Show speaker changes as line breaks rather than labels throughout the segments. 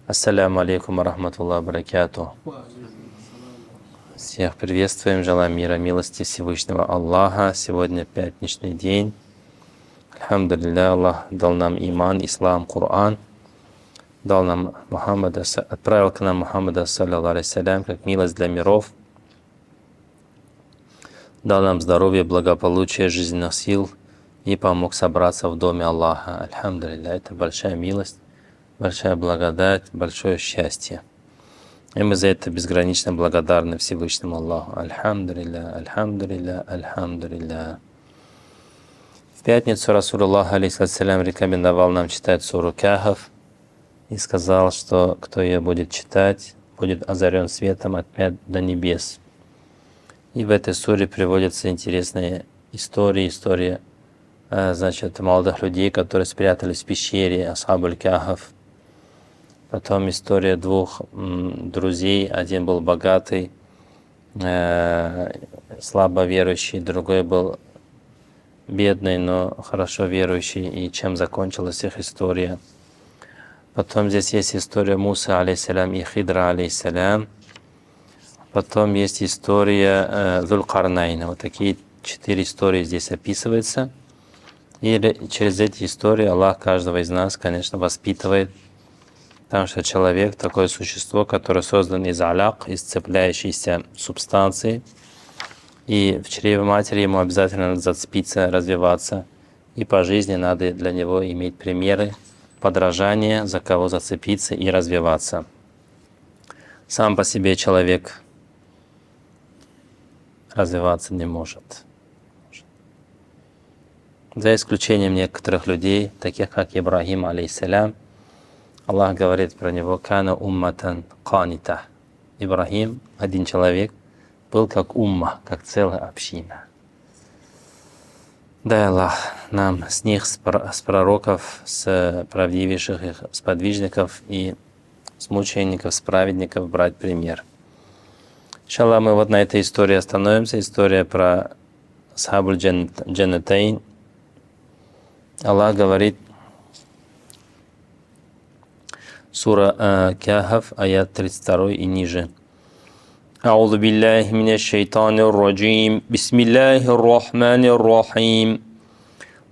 Ассаляму алейкум рахматуллах баракату. Всех приветствуем, желаем мира, милости Всевышнего Аллаха. Сегодня пятничный день. Альхамдулилля, Аллах дал нам иман, ислам, Коран. Дал нам Мухаммада, отправил к нам Мухаммада, саллаллаху алейхи как милость для миров. Дал нам здоровье, благополучие, жизненных сил и помог собраться в доме Аллаха. Альхамдулилля, это большая милость, большая благодать, большое счастье. И мы за это безгранично благодарны Всевышнему Аллаху. Альхамдулилля, альхамдулилля, альхамдулилля. В пятницу Расулуллах алейхиссалям рекомендовал нам читать суру Кахф и сказал, что кто ее будет читать, будет озарен светом от пят до небес. И в этой суре приводятся интересные истории, значит, молодых людей, которые спрятались в пещере, Асхабуль Кахф. Потом история двух друзей. Один был богатый, слабо верующий, другой был бедный, но хорошо верующий, и чем закончилась их история. Потом здесь есть история Мусы алейхиссалям и Хидра алейхиссалям. Потом есть история Зуль-Карнайна. Вот такие 4 истории здесь описываются. И через эти истории Аллах каждого из нас, конечно, воспитывает. Потому что человек такое существо, которое создано из аляк, из цепляющейся субстанции. И в чреве матери ему обязательно надо зацепиться, развиваться. И по жизни надо для него иметь примеры, подражания, за кого зацепиться и развиваться. Сам по себе человек развиваться не может. За исключением некоторых людей, таких как Ибрахим алейхиссалям. Аллах говорит про него: «Кана умматан канита». Ибрахим, один человек, был как умма, как целая община. Дай Аллах нам с них, с пророков, с правдивейших их сподвижников и с мучеников, с праведников брать пример. Иншаллах, мы вот на этой истории остановимся. История про Асхабуль Джаннатайн. Аллах говорит, сура Кахф, аят 32 и ниже. أعوذ بالله من الشيطان الرجيم بسم الله الرحمن الرحيم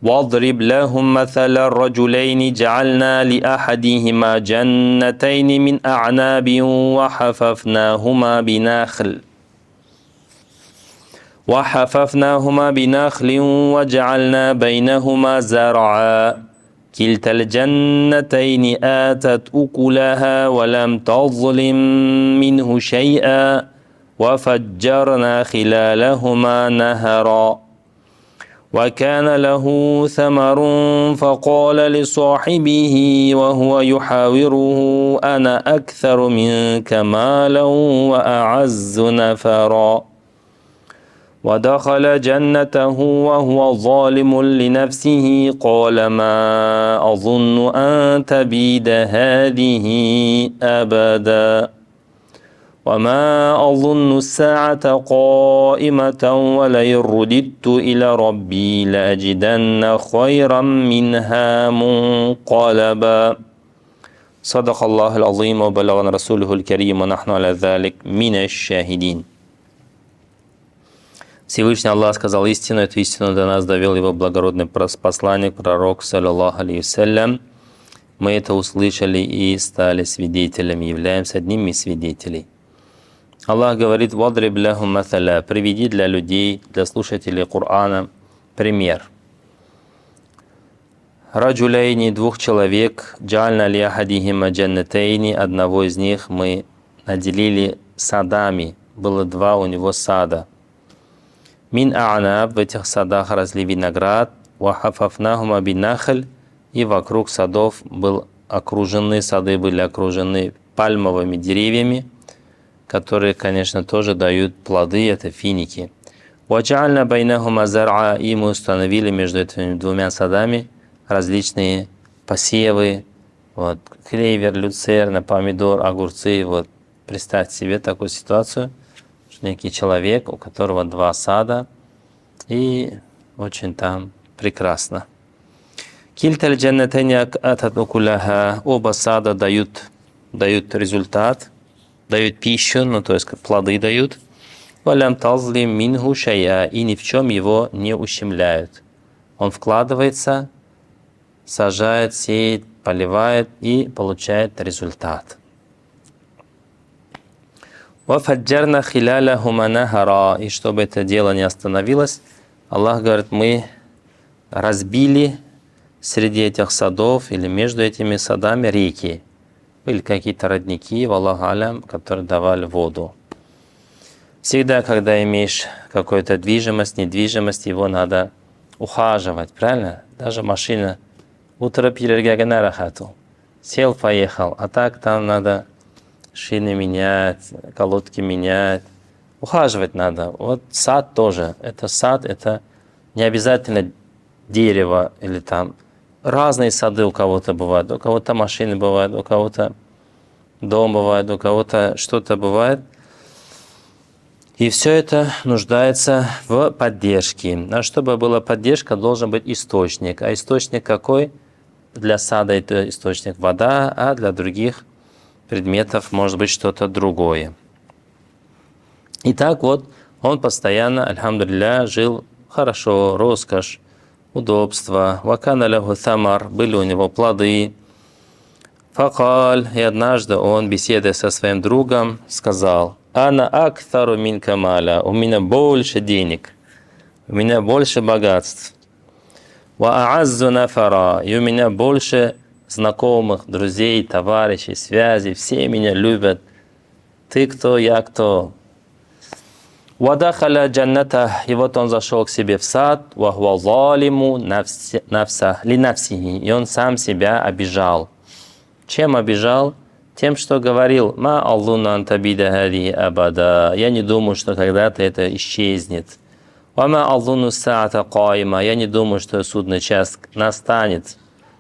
واضرب لهم مثل الرجلين جعلنا لأحدهما جنتين من أعناب وحففناهما بنخل وجعلنا بينهما زرعا كلتا الجنتين آتت أكلها ولم تظلم منه شيئا وفجرنا خلالهما نهرا وكان له ثمر فقال لصاحبه وهو يحاوره أنا أكثر منك مالا وأعز نفرا ودخل جنته وهو ظالم لنفسه قال ما أظن أن تبيد هذه أبدا وما أظن الساعة قائمة ولئن رددت إلى ربي لأجدن خيرا منها منقلبا صدق الله العظيم وبلغنا رسوله الكريم ونحن على ذلك من الشاهدين. Всевышний Аллах сказал истину, эту истину до нас довел его благородный посланник, пророк, саллаллаху алейхи вассалям. Мы это услышали и стали свидетелями, являемся одними из свидетелей. Аллах говорит: «Вадриб лахум маталя», приведи для людей, для слушателей Корана пример. Раджуляйни, 2 человек, джальна ли ахадихима джаннатайни, одного из них мы наделили садами, было 2 у него сада. Мин а'наб, в этих садах росли виноград, вахафафнахума бинахль, и вокруг садов сады были окружены пальмовыми деревьями, которые, конечно, тоже дают плоды, это финики. Ваджальна байнахума зар'а, и мы установили между этими 2 садами различные посевы, вот, клевер, люцерна, помидор, огурцы. Вот, представьте себе такую ситуацию. Некий человек, у которого 2 сада, и очень там прекрасно. Кильталь джаннатайни атат укуляха, оба сада дают дают результат, дают пищу, ну то есть как плоды дают. Валям тазлим мингу шая, и ни в чем его не ущемляют. Он вкладывается, сажает, сеет, поливает и получает результат. Вафаджарна хиляля хуманахара, и чтобы это дело не остановилось, Аллах говорит, мы разбили среди этих садов или между этими садами реки или какие-то родники, валлаху алям, которые давали воду. Всегда, когда имеешь какую-то движимость, недвижимость, его надо ухаживать, правильно? Даже машина сел, поехал, а так там надо шины менять, колодки менять, ухаживать надо. Вот сад тоже, это не обязательно дерево или там разные сады у кого-то бывают, у кого-то машины бывают, у кого-то дом бывает, у кого-то что-то бывает. И все это нуждается в поддержке. А чтобы была поддержка, должен быть источник. А источник какой? Для сада это источник вода, а для других предметов может быть что-то другое. Итак, вот он постоянно, альхамдулилля, жил хорошо, роскошь, удобство. Вакана лаху самар, были у него плоды. Факаль, и однажды он, беседуя со своим другом, сказал: «Ана актару мин камаля, у меня больше денег, у меня больше богатств. Ва ааззу нафара, и у меня больше знакомых, друзей, товарищей, связей, все меня любят. Ты кто, я кто?» Вадахаля джанната, и вот он зашел к себе в сад, вахва залиму нафса ли нафсихи, и он сам себя обижал. Чем обижал? Тем, что говорил: «Ма аллуна антабида хади абада». Я не думаю, что когда-то это исчезнет. «Вама аллуну саата кайма». Я не думаю, что судный час настанет.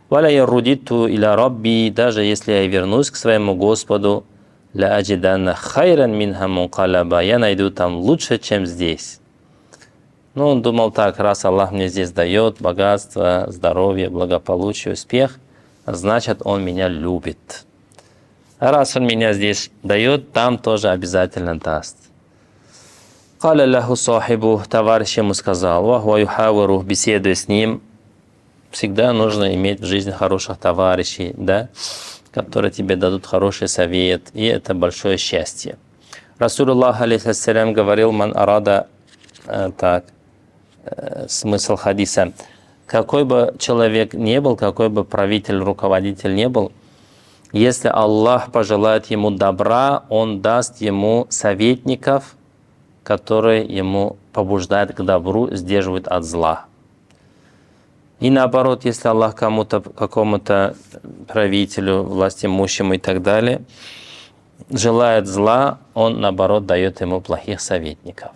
«Валя ярудиту иля рабби». Даже если я вернусь к своему Господу, «Ля аджиданна хайран минха мункалаба». Я найду там лучше, чем здесь. Ну, он думал так: раз Аллах мне здесь дает богатство, здоровье, благополучие, успех, значит, он меня любит. А раз он меня здесь дает, там тоже обязательно даст. Каля ляху сахибу, товарищ ему сказал, вахва юхавару, беседуя с ним. Всегда нужно иметь в жизни хороших товарищей, да, которые тебе дадут хороший совет, и это большое счастье. Расулуллах алейхиссалям говорил: ман арада, смысл хадиса: какой бы человек не был, какой бы правитель, руководитель не был, если Аллах пожелает ему добра, Он даст ему советников, которые ему побуждают к добру, сдерживают от зла. И наоборот, если Аллах кому-то, какому-то правителю, властимущему и так далее, желает зла, Он наоборот дает ему плохих советников.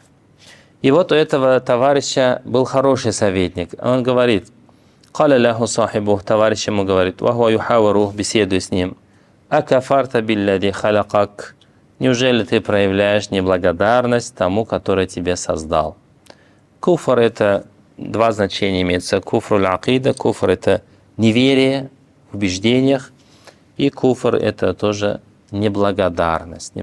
И вот у этого товарища был хороший советник. Он говорит: «Каля ляху сахибу», товарищ ему говорит, «Вахва юхавару», беседуй с ним, «Акафарта биллади халакак». Неужели ты проявляешь неблагодарность тому, который тебя создал? Куфр — это два значения имеется. Куфр аль-акида, куфр — это неверие в убеждениях, и куфр — это тоже неблагодарность.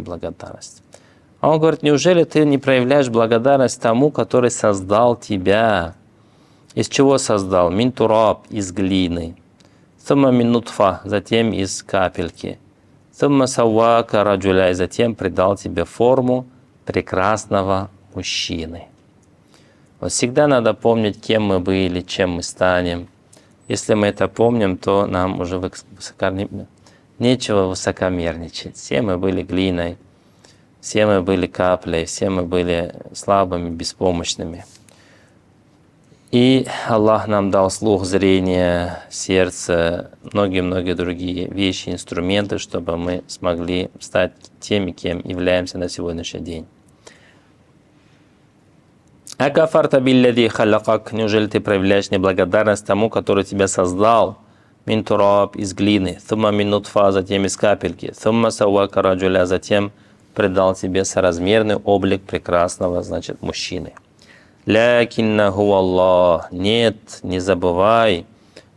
А он говорит: неужели ты не проявляешь благодарность тому, который создал тебя? Из чего создал? Мин тураб, из глины. Сумма мин нутфа, затем из капельки. Сумма саввака раджуля, и затем придал тебе форму прекрасного мужчины. Вот всегда надо помнить, кем мы были, чем мы станем. Если мы это помним, то нам уже нечего высокомерничать. Все мы были глиной, все мы были каплей, все мы были слабыми, беспомощными. И Аллах нам дал слух, зрение, сердце, многие-многие другие вещи, инструменты, чтобы мы смогли стать теми, кем являемся на сегодняшний день. Акафарта биллади халакак, неужели ты проявляешь неблагодарность тому, который тебя создал? Мин тураб, из глины, thumma мин нутфа, затем из капельки, thumma саввака раджуля, затем придал тебе соразмерный облик прекрасного, значит, мужчины. Лякиннаху Аллах, нет, не забывай,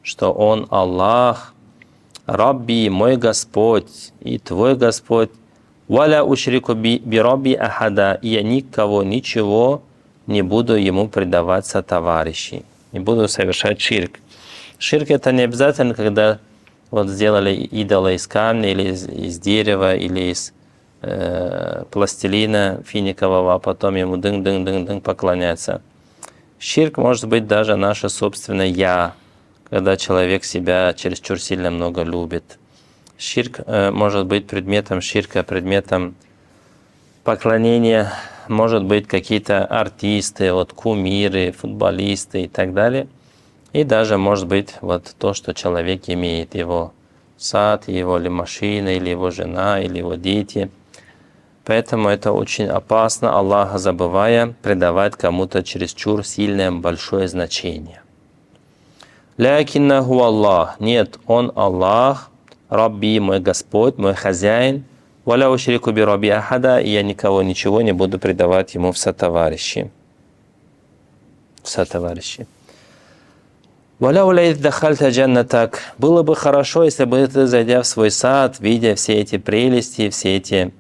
что Он Аллах, Рабби, мой Господь и твой Господь, валя ушрику би рабби ахада, и я никого, ничего не буду ему предавать сотоварищей, не буду совершать ширк. Ширк это не обязательно, когда вот сделали идола из камня, или из дерева, или из пластилина финикового, а потом ему дынг-дынг-дынг-дынг поклоняться. Ширк может быть даже наше собственное «я», когда человек себя чересчур сильно много любит. Ширк может быть предметом ширка, предметом поклонения, может быть какие-то артисты, вот кумиры, футболисты и так далее. И даже может быть вот то, что человек имеет, его сад, его или машина, или его жена, или его дети. Поэтому это очень опасно, Аллаха забывая, придавать кому-то чересчур сильное большое значение. Лякиннаху Аллах. Нет, Он Аллах, Рабби, мой Господь, мой хозяин. Валя ушрику би рабби ахада, и я никого ничего не буду предавать ему в сотоварищи. Валя улайд дахальта джаннатак. Было бы хорошо, если бы ты, зайдя в свой сад, видя все эти прелести, все эти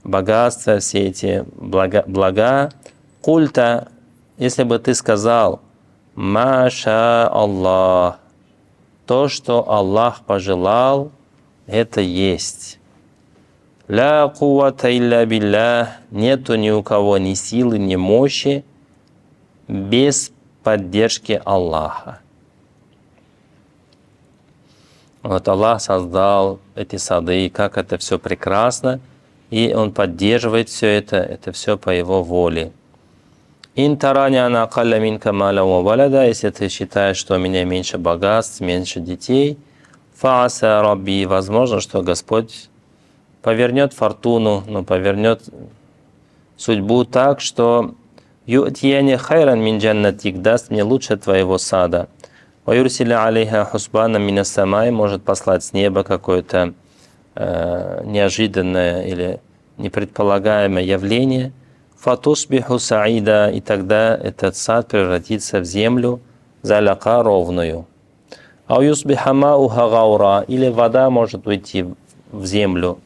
богатства, все эти блага, культа, если бы ты сказал «Маша Аллах», то, что Аллах пожелал, это есть. «Ля куввата илля билля», нету ни у кого ни силы, ни мощи без поддержки Аллаха. Вот Аллах создал эти сады, и как это все прекрасно, и Он поддерживает все это все по Его воле. «Ин тарани ана акалля минка маля ва валада», если ты считаешь, что у меня меньше богатств, меньше детей, фааса рабби, возможно, что Господь повернет фортуну, повернет судьбу так, что ю'тияни хайран мин джаннатик, даст мне лучше твоего сада. Ва юрсиля алейха хусбана мина самай, может послать с неба какое-то неожиданное или непредполагаемое явление. Фатусбиху саида, и тогда этот сад превратится в землю заляка ровную. А юсбихамауха гаура, или вода может уйти в землю.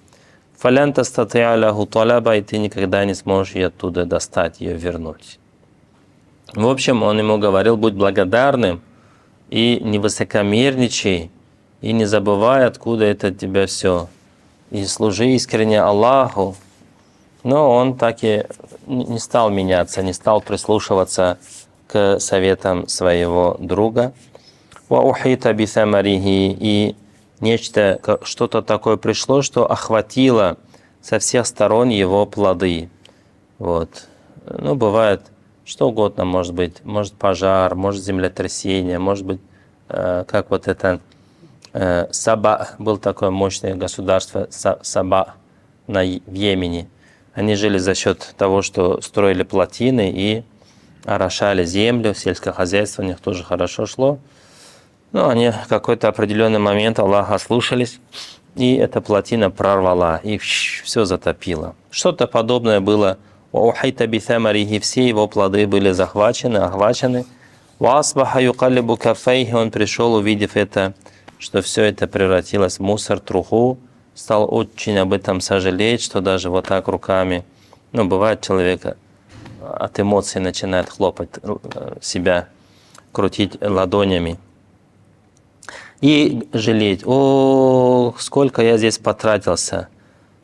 Фалянта статиаляху талаба, и ты никогда не сможешь ее оттуда достать, ее вернуть. В общем, он ему говорил: будь благодарным и не высокомерничай, и не забывай, откуда это тебя все. И служи искренне Аллаху. Но он так и не стал меняться, не стал прислушиваться к советам своего друга. Ваухита бисамарихи, и нечто, что-то такое пришло, что охватило со всех сторон его плоды. Вот. Бывает что угодно, может быть. Может пожар, может землетрясение, может быть, как вот это Саба, был такое мощное государство Саба в Йемене. Они жили за счет того, что строили плотины и орошали землю, сельское хозяйство у них тоже хорошо шло. Но они в какой-то определенный момент Аллаха ослушались, и эта плотина прорвала, и все затопило. Что-то подобное было у Ухайта бисамарихи, все его плоды были захвачены, охвачены. Васбаха юкалибу кафейхи, он пришел, увидев это, что все это превратилось в мусор, труху, стал очень об этом сожалеть, что даже вот так руками, бывает, человек от эмоций начинает хлопать себя, крутить ладонями и жалеть: о, сколько я здесь потратился,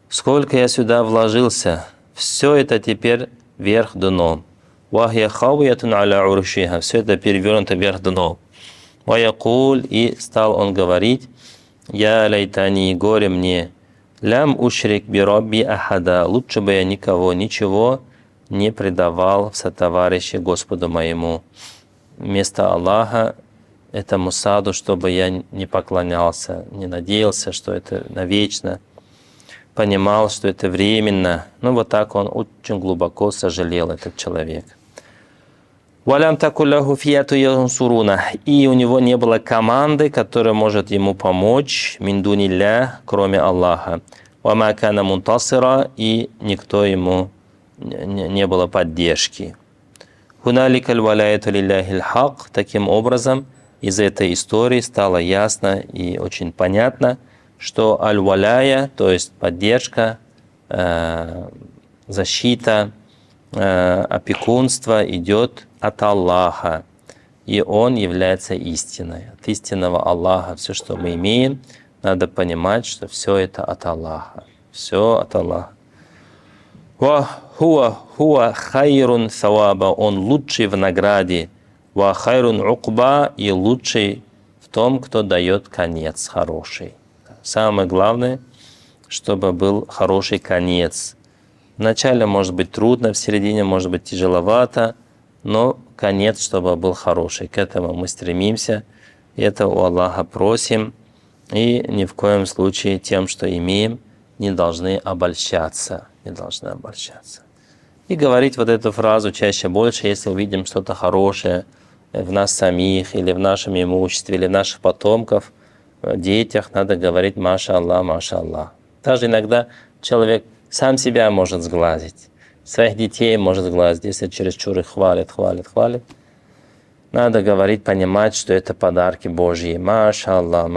сколько я сюда вложился, все это теперь вверх дном. Вахья хавиятун аля уршиха, все это перевернуто вверх дном. Ваякуль, и стал он говорить: я лайтани, горе мне, лям ушрик би рабби ахада, лучше бы я никого, ничего не предавал в сотоварищи Господу моему. Вместо Аллаха этому саду, чтобы я не поклонялся, не надеялся, что это навечно, понимал, что это временно. Вот так он очень глубоко сожалел, этот человек. «Валям такулляху фияту янсуруна», и у него не было команды, которая может ему помочь, мин дунилля, кроме Аллаха. «Вама кана мунтасира», и никто ему не было поддержки. «Хуналика аль-валаяту лилляхи аль-хак», таким образом, из этой истории стало ясно и очень понятно, что аль-валяя, то есть поддержка, защита, опекунство идет от Аллаха. И Он является истиной. От истинного Аллаха все, что мы имеем, надо понимать, что все это от Аллаха. Все от Аллаха. Хуа хайрун саваба. Он лучший в награде. Ва хайрун укба. И лучший в том, кто дает конец хороший. Самое главное, чтобы был хороший конец. Вначале может быть трудно, в середине может быть тяжеловато, но конец, чтобы был хороший. К этому мы стремимся, и это у Аллаха просим, и ни в коем случае тем, что имеем, не должны обольщаться. Не должны обольщаться. И говорить вот эту фразу чаще больше, если увидим что-то хорошее в нас самих, или в нашем имуществе, или в наших потомков, детях, надо говорить «Маша Аллах, Маша Аллах». Даже иногда человек сам себя может сглазить, своих детей может сглазить, если чересчур их хвалит. Надо говорить, понимать, что это подарки Божьи. Маша Аллах,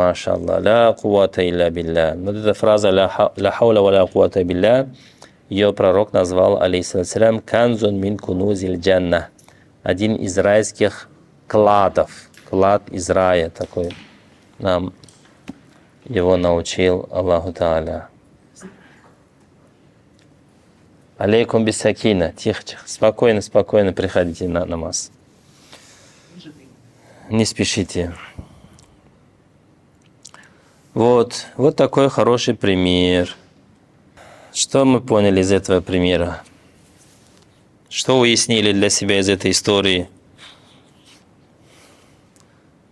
ля кувата илля билля. Вот эта фраза «ля хауля ва ля кувата билля», ее пророк назвал, алейхиссалям, «канзун мин кунузиль джанна». Один из райских кладов, клад из рая такой. Нам его научил Аллаху Та'аля. Алейкум бисакина. Тихо. Спокойно приходите на намаз. Не спешите. Вот такой хороший пример. Что мы поняли из этого примера? Что уяснили для себя из этой истории?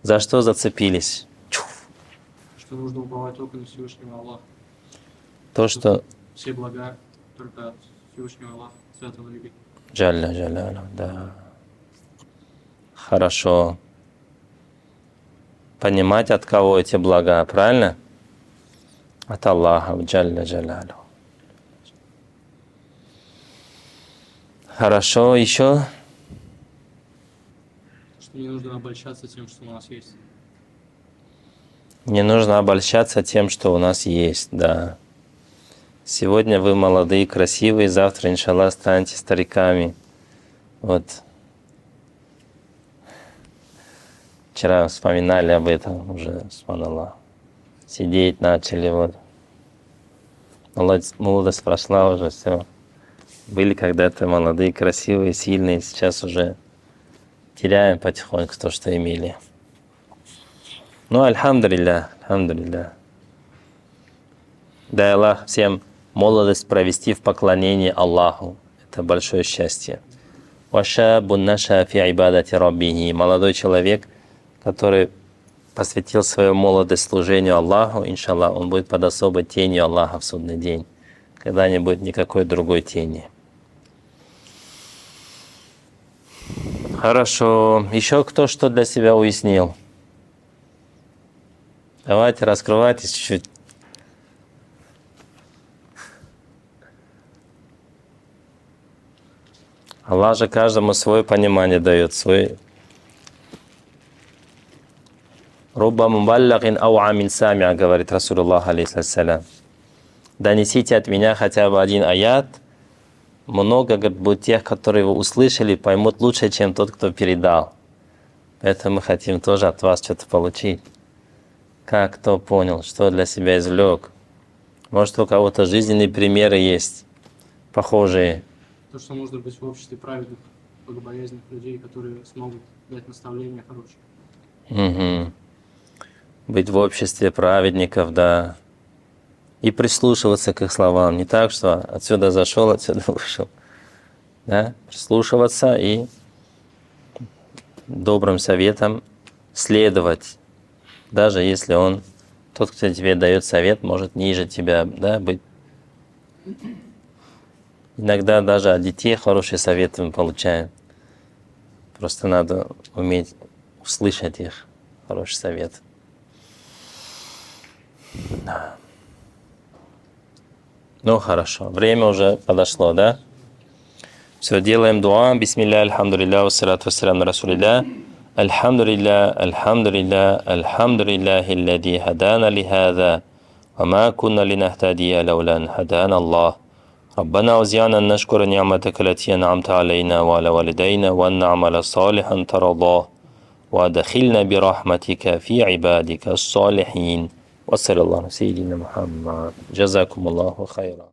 За что зацепились?
Что нужно уповать только на Всевышнего Аллаха.
То, что...
Все блага только от Всевышнего Аллаха, святого любви.
Джалля, да. Хорошо. Понимать, от кого эти блага, правильно? От Аллаха, Джалля. Хорошо, еще?
Что не нужно обольщаться тем, что у нас есть.
Не нужно обольщаться тем, что у нас есть, да. Сегодня вы молодые, красивые, завтра, иншаллах, станете стариками. Вот. Вчера вспоминали об этом уже, субханаллах. Сидеть начали, вот. Молодость прошла уже, все. Были когда-то молодые, красивые, сильные, сейчас уже теряем потихоньку то, что имели. Ну, альхамдулилля. Дай Аллах всем молодость провести в поклонении Аллаху. Это большое счастье. Вашабун наша фи ибадати раббихи. Молодой человек, который посвятил свою молодость служению Аллаху, иншаллах, он будет под особой тенью Аллаха в судный день, когда не будет никакой другой тени. Хорошо. Еще кто что для себя уяснил? Давайте, раскрывайтесь чуть-чуть. Аллах же каждому свое понимание дает, свой. Рубба мубаллахин ау амин самиа, говорит Расулуллах, алейхиссалям. Донесите от меня хотя бы один аят. Много, говорит, будет тех, которые вы услышали, поймут лучше, чем тот, кто передал. Поэтому мы хотим тоже от вас что-то получить. Как кто понял, что для себя извлек. Может, у кого-то жизненные примеры есть, похожие.
То, что можно быть в обществе праведных, богобоязненных людей, которые смогут дать наставления хорошие.
Угу. Быть в обществе праведников, да. И прислушиваться к их словам. Не так, что отсюда зашел, отсюда вышел. Да? Прислушиваться и добрым советам следовать. Даже если он, тот, кто тебе дает совет, может ниже тебя, да, быть. Иногда даже от детей хорошие советы мы получаем. Просто надо уметь услышать их, хороший совет. Да. Ну хорошо, время уже подошло, да? Все, делаем дуа. Бисмилля, альхамдулилля, вассалату вассалям на расулилля. الحمد لله الحمد لله الحمد لله الذي هدانا لهذا وما كنا لنهتدي لولا أن هدانا الله ربنا أوزعنا أن نشكر نعمتك التي أنعمت علينا وعلى والدينا وأن نعمل صالحا ترضاه وأدخلنا برحمتك في عبادك الصالحين وصلى الله على سيدنا محمد جزاكم الله خيرا.